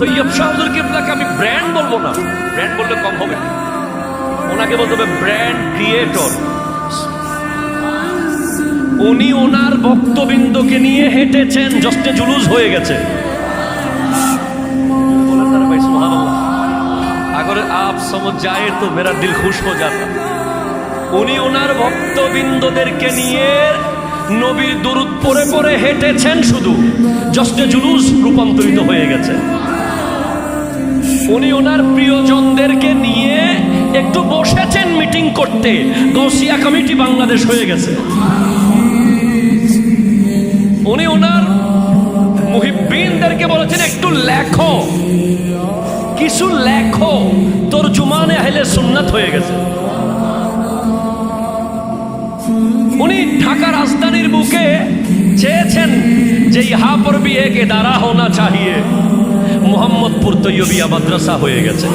তৈয়ব শাহ হুজুর কিবলাকে আমি ব্র্যান্ড বলবো না, ব্র্যান্ড বললে কম হবে, ওনাকে বলতে হবে ব্র্যান্ড ক্রিয়েটর। উনি ওনার ভক্তবৃন্দকে নিয়ে হেঁটেছেন, জশ্নে জুলুস হয়ে গেছে। अगर आप समझ जाए तो मेरा दिल खुश हो जाता। উনি ওনার ভক্তবৃন্দদেরকে নিয়ে নবীর দুরূদ পড়ে পড়ে হেঁটেছেন, শুধু জশ্নে জুলুস রূপান্তরিত হয়ে গেছে। উনি ওনার প্রিয়জনদেরকে নিয়ে একটু বসেছেন মিটিং করতে, গৌসিয়া কমিটি বাংলাদেশ হয়ে গেছে। উনি ওনার মুহিব্বিনদেরকে বলেছেন একটু লেখো, কিছু লেখো, তরজুমানে আহলে সুন্নাত হয়ে গেছে। উনি ঢাকা রাজধানীর বুকে চেয়েছেন যে ইহা পর ভি এক ইদারা হোনা চাহিয়ে, মোহাম্মদপুর তৈয়বিয়া মাদ্রাসা হয়ে গেছে।